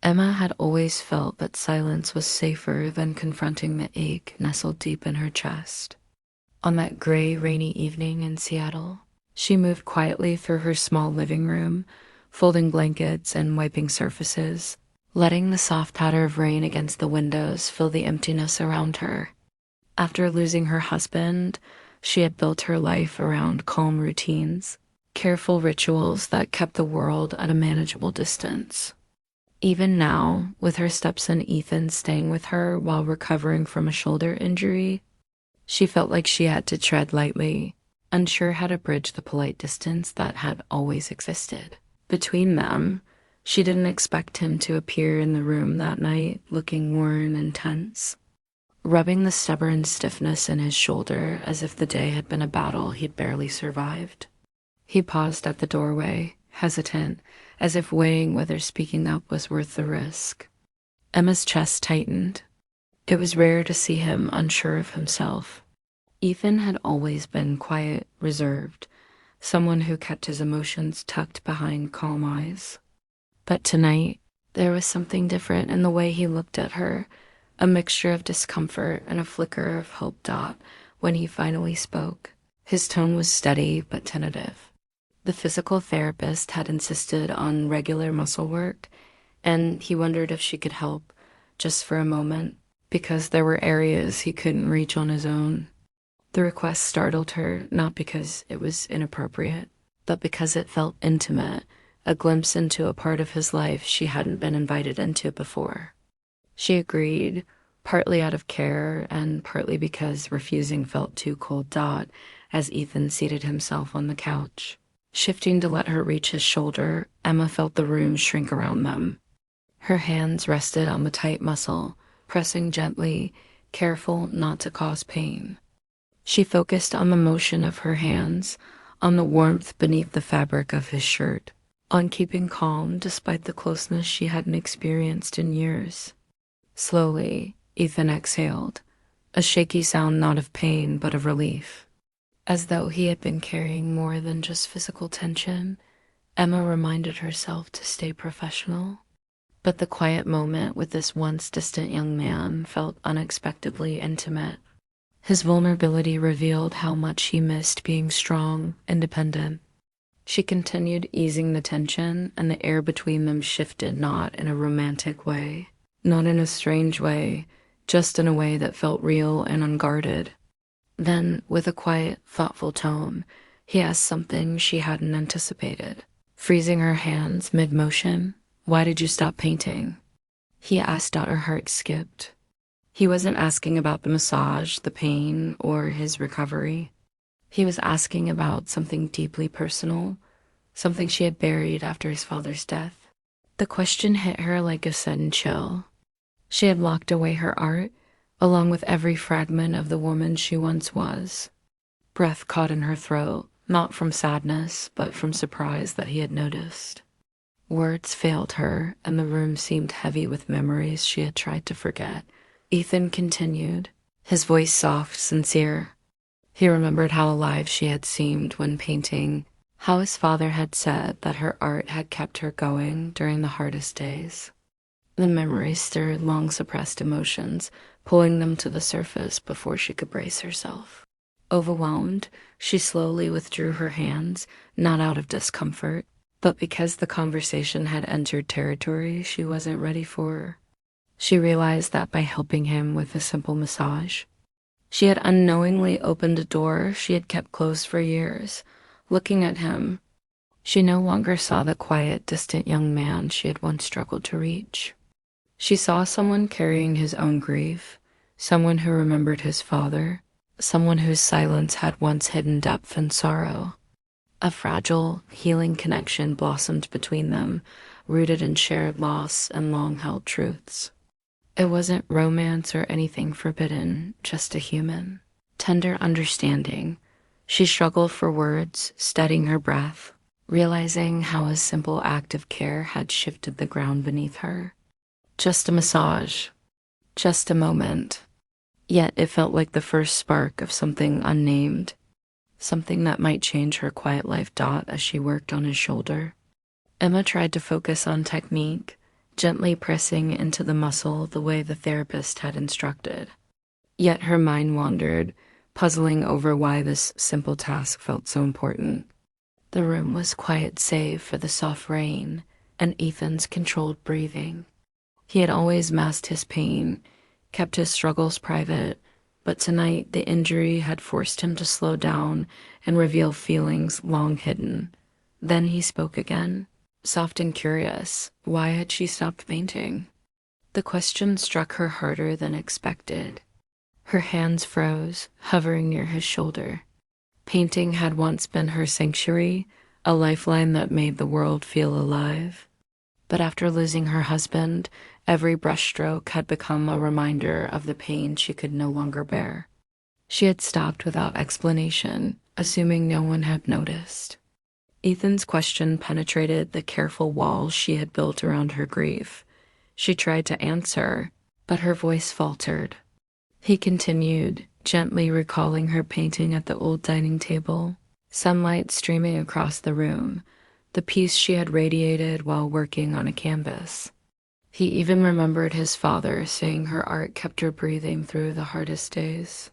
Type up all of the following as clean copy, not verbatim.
Emma had always felt that silence was safer than confronting the ache nestled deep in her chest. On that gray, rainy evening in Seattle, she moved quietly through her small living room, folding blankets and wiping surfaces, letting the soft patter of rain against the windows fill the emptiness around her. After losing her husband, she had built her life around calm routines, careful rituals that kept the world at a manageable distance. Even now, with her stepson Ethan staying with her while recovering from a shoulder injury, she felt like she had to tread lightly, unsure how to bridge the polite distance that had always existed. Between them, she didn't expect him to appear in the room that night looking worn and tense, rubbing the stubborn stiffness in his shoulder as if the day had been a battle he'd barely survived. He paused at the doorway, hesitant, as if weighing whether speaking up was worth the risk. Emma's chest tightened. It was rare to see him unsure of himself. Ethan had always been quiet, reserved, someone who kept his emotions tucked behind calm eyes. But tonight, there was something different in the way he looked at her, a mixture of discomfort and a flicker of hope when he finally spoke. His tone was steady but tentative. The physical therapist had insisted on regular muscle work, and he wondered if she could help, just for a moment, because there were areas he couldn't reach on his own. The request startled her, not because it was inappropriate, but because it felt intimate, a glimpse into a part of his life she hadn't been invited into before. She agreed, partly out of care and partly because refusing felt too cold, as Ethan seated himself on the couch. Shifting to let her reach his shoulder, Emma felt the room shrink around them. Her hands rested on the tight muscle, pressing gently, careful not to cause pain. She focused on the motion of her hands, on the warmth beneath the fabric of his shirt, on keeping calm despite the closeness she hadn't experienced in years. Slowly, Ethan exhaled, a shaky sound not of pain but of relief. As though he had been carrying more than just physical tension, Emma reminded herself to stay professional. But the quiet moment with this once distant young man felt unexpectedly intimate. His vulnerability revealed how much he missed being strong, independent. She continued easing the tension, and the air between them shifted, not in a romantic way, not in a strange way, just in a way that felt real and unguarded. Then, with a quiet, thoughtful tone, he asked something she hadn't anticipated. Freezing her hands mid-motion, "Why did you stop painting?" He asked out her heart skipped. He wasn't asking about the massage, the pain, or his recovery. He was asking about something deeply personal, something she had buried after his father's death. The question hit her like a sudden chill. She had locked away her art, along with every fragment of the woman she once was. Breath caught in her throat, not from sadness, but from surprise that he had noticed. Words failed her, and the room seemed heavy with memories she had tried to forget. Ethan continued, his voice soft, sincere. He remembered how alive she had seemed when painting, how his father had said that her art had kept her going during the hardest days. The memory stirred long-suppressed emotions, pulling them to the surface before she could brace herself. Overwhelmed, she slowly withdrew her hands, not out of discomfort, but because the conversation had entered territory she wasn't ready for. She realized that by helping him with a simple massage, she had unknowingly opened a door she had kept closed for years. Looking at him, she no longer saw the quiet, distant young man she had once struggled to reach. She saw someone carrying his own grief, someone who remembered his father, someone whose silence had once hidden depth and sorrow. A fragile, healing connection blossomed between them, rooted in shared loss and long-held truths. It wasn't romance or anything forbidden, just a human, tender understanding. She struggled for words, steadying her breath, realizing how a simple act of care had shifted the ground beneath her. Just a massage, just a moment. Yet it felt like the first spark of something unnamed, something that might change her quiet life. As she worked on his shoulder, Emma tried to focus on technique, gently pressing into the muscle the way the therapist had instructed. Yet her mind wandered, puzzling over why this simple task felt so important. The room was quiet save for the soft rain and Ethan's controlled breathing. He had always masked his pain, kept his struggles private, but tonight the injury had forced him to slow down and reveal feelings long hidden. Then he spoke again, soft and curious. Why had she stopped painting? The question struck her harder than expected. Her hands froze, hovering near his shoulder. Painting had once been her sanctuary, a lifeline that made the world feel alive. But after losing her husband, every brushstroke had become a reminder of the pain she could no longer bear. She had stopped without explanation, assuming no one had noticed. Ethan's question penetrated the careful walls she had built around her grief. She tried to answer, but her voice faltered. He continued, gently recalling her painting at the old dining table, sunlight streaming across the room, the peace she had radiated while working on a canvas. He even remembered his father saying her art kept her breathing through the hardest days.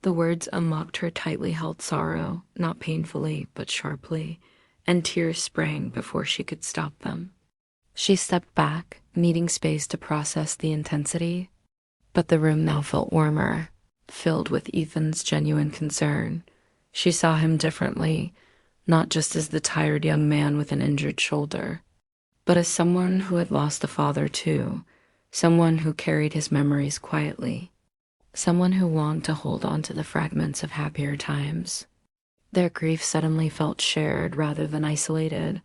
The words unlocked her tightly held sorrow, not painfully, but sharply, and tears sprang before she could stop them. She stepped back, needing space to process the intensity, but the room now felt warmer, filled with Ethan's genuine concern. She saw him differently, not just as the tired young man with an injured shoulder, but as someone who had lost a father too, someone who carried his memories quietly, someone who longed to hold on to the fragments of happier times. Their grief suddenly felt shared rather than isolated,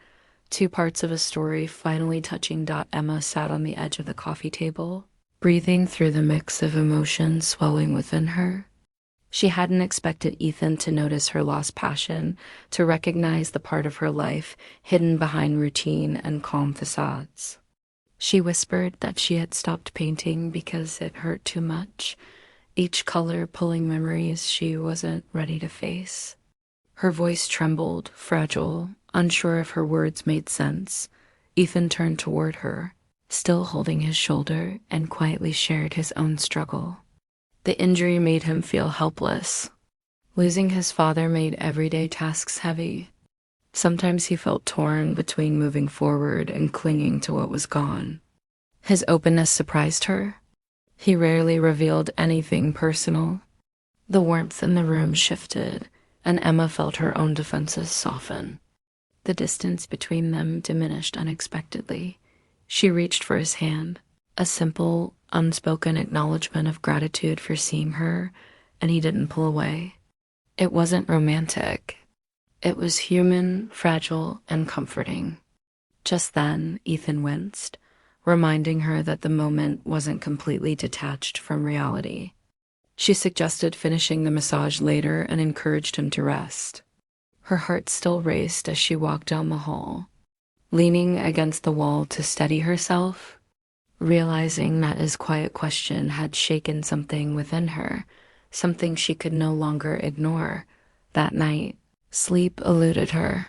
two parts of a story finally touching. Emma sat on the edge of the coffee table, breathing through the mix of emotions swelling within her. She hadn't expected Ethan to notice her lost passion, to recognize the part of her life hidden behind routine and calm facades. She whispered that she had stopped painting because it hurt too much, each color pulling memories she wasn't ready to face. Her voice trembled, fragile, unsure if her words made sense. Ethan turned toward her, still holding his shoulder, and quietly shared his own struggle. The injury made him feel helpless. Losing his father made everyday tasks heavy. Sometimes he felt torn between moving forward and clinging to what was gone. His openness surprised her. He rarely revealed anything personal. The warmth in the room shifted, and Emma felt her own defenses soften. The distance between them diminished unexpectedly. She reached for his hand, a simple, unspoken acknowledgement of gratitude for seeing her, and he didn't pull away. It wasn't romantic. It was human, fragile, and comforting. Just then, Ethan winced, reminding her that the moment wasn't completely detached from reality. She suggested finishing the massage later and encouraged him to rest. Her heart still raced as she walked down the hall, leaning against the wall to steady herself, realizing that his quiet question had shaken something within her, something she could no longer ignore. That night, sleep eluded her.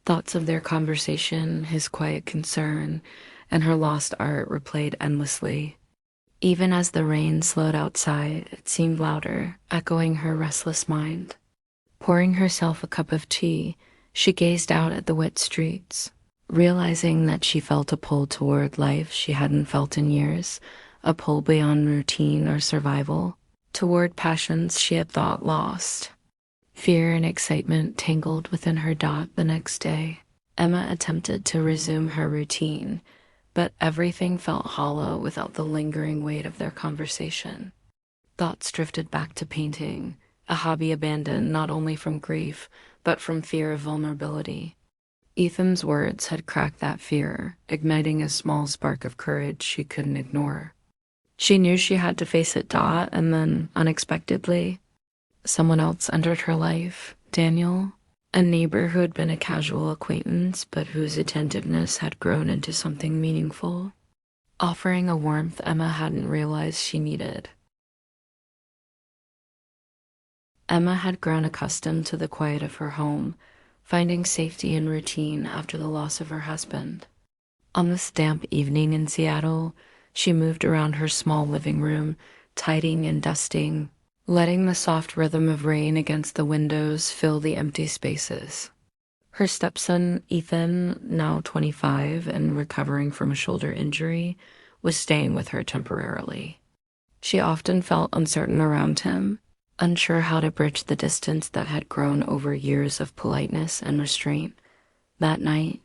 Thoughts of their conversation, his quiet concern, and her lost art replayed endlessly. Even as the rain slowed outside, it seemed louder, echoing her restless mind. Pouring herself a cup of tea, she gazed out at the wet streets, realizing that she felt a pull toward life she hadn't felt in years, a pull beyond routine or survival, toward passions she had thought lost. Fear and excitement tangled within her. The next day, Emma attempted to resume her routine, but everything felt hollow without the lingering weight of their conversation. Thoughts drifted back to painting, a hobby abandoned not only from grief, but from fear of vulnerability. Ethan's words had cracked that fear, igniting a small spark of courage she couldn't ignore. She knew she had to face it. And then, unexpectedly, someone else entered her life, Daniel, a neighbor who had been a casual acquaintance but whose attentiveness had grown into something meaningful, offering a warmth Emma hadn't realized she needed. Emma had grown accustomed to the quiet of her home, finding safety in routine after the loss of her husband. On this damp evening in Seattle, she moved around her small living room, tidying and dusting, letting the soft rhythm of rain against the windows fill the empty spaces. Her stepson, Ethan, now 25 and recovering from a shoulder injury, was staying with her temporarily. She often felt uncertain around him, unsure how to bridge the distance that had grown over years of politeness and restraint. That night,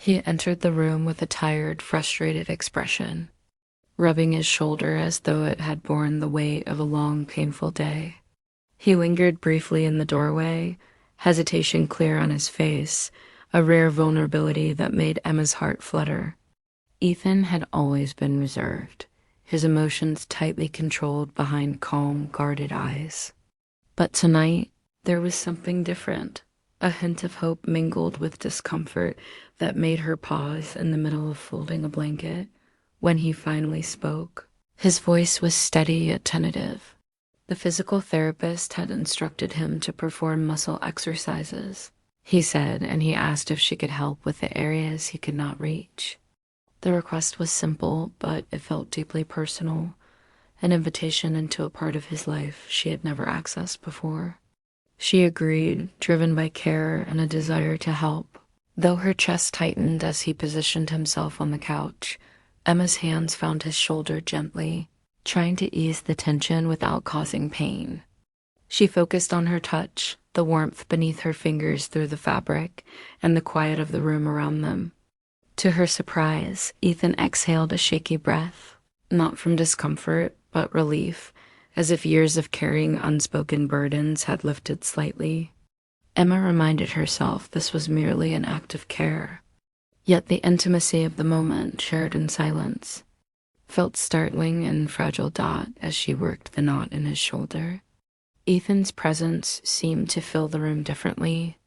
he entered the room with a tired, frustrated expression, rubbing his shoulder as though it had borne the weight of a long, painful day. He lingered briefly in the doorway, hesitation clear on his face, a rare vulnerability that made Emma's heart flutter. Ethan had always been reserved, his emotions tightly controlled behind calm, guarded eyes. But tonight, there was something different, a hint of hope mingled with discomfort that made her pause in the middle of folding a blanket. When he finally spoke, his voice was steady yet tentative. The physical therapist had instructed him to perform muscle exercises, he said, and he asked if she could help with the areas he could not reach. The request was simple, but it felt deeply personal, an invitation into a part of his life she had never accessed before. She agreed, driven by care and a desire to help. Though her chest tightened as he positioned himself on the couch, Emma's hands found his shoulder gently, trying to ease the tension without causing pain. She focused on her touch, the warmth beneath her fingers through the fabric, and the quiet of the room around them. To her surprise, Ethan exhaled a shaky breath, not from discomfort, but relief, as if years of carrying unspoken burdens had lifted slightly. Emma reminded herself this was merely an act of care, yet the intimacy of the moment, shared in silence, felt startling and fragile as she worked the knot in his shoulder. Ethan's presence seemed to fill the room differently.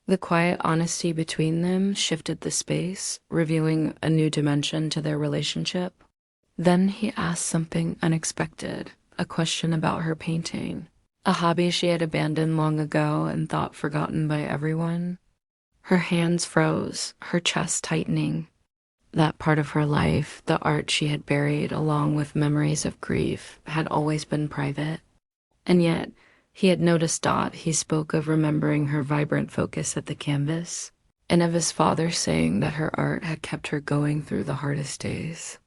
The quiet honesty between them shifted the space, revealing a new dimension to their relationship. Then he asked something unexpected, a question about her painting, a hobby she had abandoned long ago and thought forgotten by everyone. Her hands froze, her chest tightening. That part of her life, the art she had buried along with memories of grief, had always been private. And yet, he had noticed he spoke of remembering her vibrant focus at the canvas, and of his father saying that her art had kept her going through the hardest days.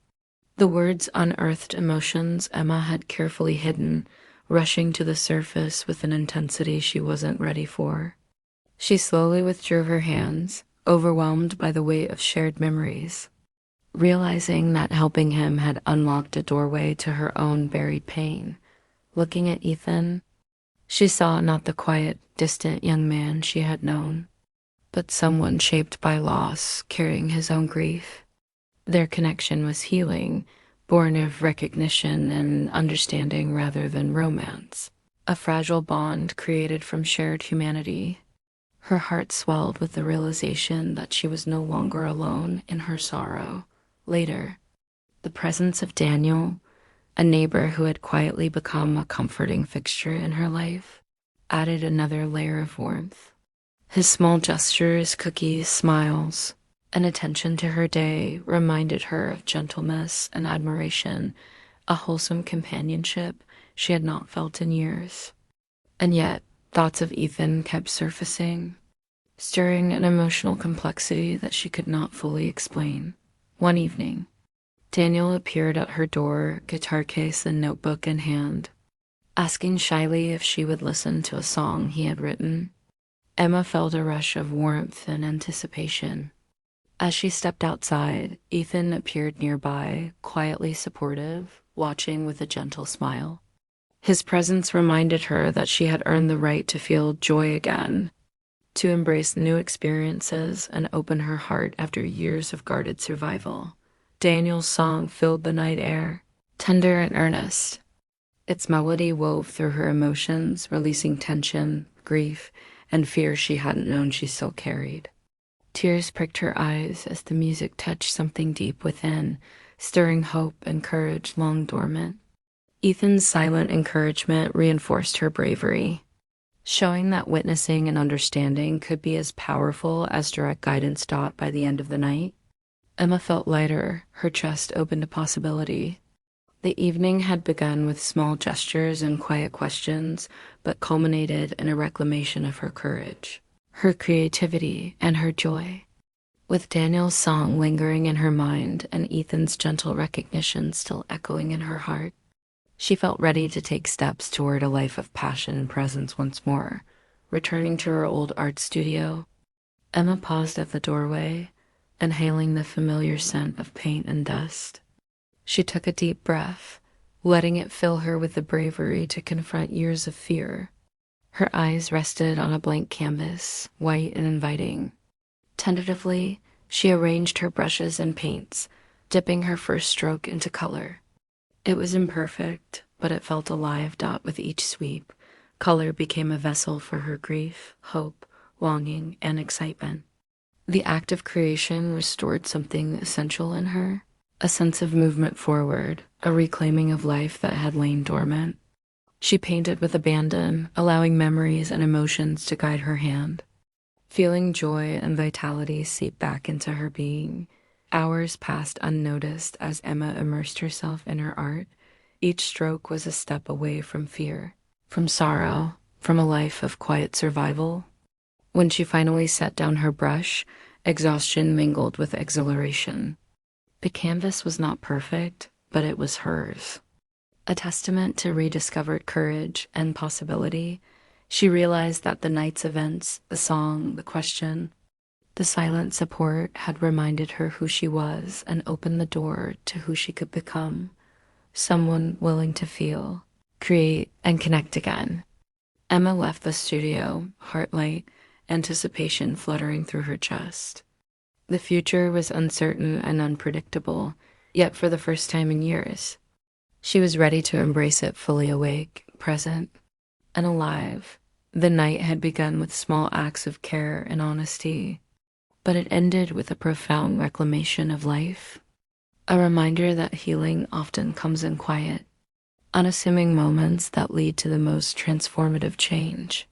The words unearthed emotions Emma had carefully hidden, rushing to the surface with an intensity she wasn't ready for. She slowly withdrew her hands, overwhelmed by the weight of shared memories, realizing that helping him had unlocked a doorway to her own buried pain. Looking at Ethan, she saw not the quiet, distant young man she had known, but someone shaped by loss, carrying his own grief. Their connection was healing, born of recognition and understanding rather than romance, a fragile bond created from shared humanity. Her heart swelled with the realization that she was no longer alone in her sorrow. Later, the presence of Daniel, a neighbor who had quietly become a comforting fixture in her life, added another layer of warmth. His small gestures, cookies, smiles, and attention to her day reminded her of gentleness and admiration, a wholesome companionship she had not felt in years. And yet, thoughts of Ethan kept surfacing, stirring an emotional complexity that she could not fully explain. One evening, Daniel appeared at her door, guitar case and notebook in hand, asking shyly if she would listen to a song he had written. Emma felt a rush of warmth and anticipation. As she stepped outside, Ethan appeared nearby, quietly supportive, watching with a gentle smile. His presence reminded her that she had earned the right to feel joy again, to embrace new experiences and open her heart after years of guarded survival. Daniel's song filled the night air, tender and earnest. Its melody wove through her emotions, releasing tension, grief, and fear she hadn't known she still carried. Tears pricked her eyes as the music touched something deep within, stirring hope and courage long dormant. Ethan's silent encouragement reinforced her bravery, showing that witnessing and understanding could be as powerful as direct guidance by the end of the night. Emma felt lighter, her chest open to possibility. The evening had begun with small gestures and quiet questions, but culminated in a reclamation of her courage, her creativity, and her joy. With Daniel's song lingering in her mind and Ethan's gentle recognition still echoing in her heart, she felt ready to take steps toward a life of passion and presence once more. Returning to her old art studio, Emma paused at the doorway, inhaling the familiar scent of paint and dust. She took a deep breath, letting it fill her with the bravery to confront years of fear. Her eyes rested on a blank canvas, white and inviting. Tentatively, she arranged her brushes and paints, dipping her first stroke into color. It was imperfect, but it felt alive. With each sweep, color became a vessel for her grief, hope, longing, and excitement. The act of creation restored something essential in her, a sense of movement forward, a reclaiming of life that had lain dormant. She painted with abandon, allowing memories and emotions to guide her hand. Feeling joy and vitality seep back into her being, hours passed unnoticed as Emma immersed herself in her art. Each stroke was a step away from fear, from sorrow, from a life of quiet survival. When she finally set down her brush, exhaustion mingled with exhilaration. The canvas was not perfect, but it was hers. A testament to rediscovered courage and possibility. She realized that the night's events, the song, the question, the silent support had reminded her who she was and opened the door to who she could become, someone willing to feel, create, and connect again. Emma left the studio, heart light, anticipation fluttering through her chest. The future was uncertain and unpredictable, yet for the first time in years, she was ready to embrace it fully awake, present, and alive. The night had begun with small acts of care and honesty, but it ended with a profound reclamation of life, a reminder that healing often comes in quiet, unassuming moments that lead to the most transformative change.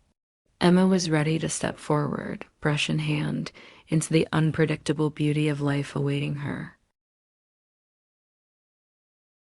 Emma was ready to step forward, brush in hand, into the unpredictable beauty of life awaiting her.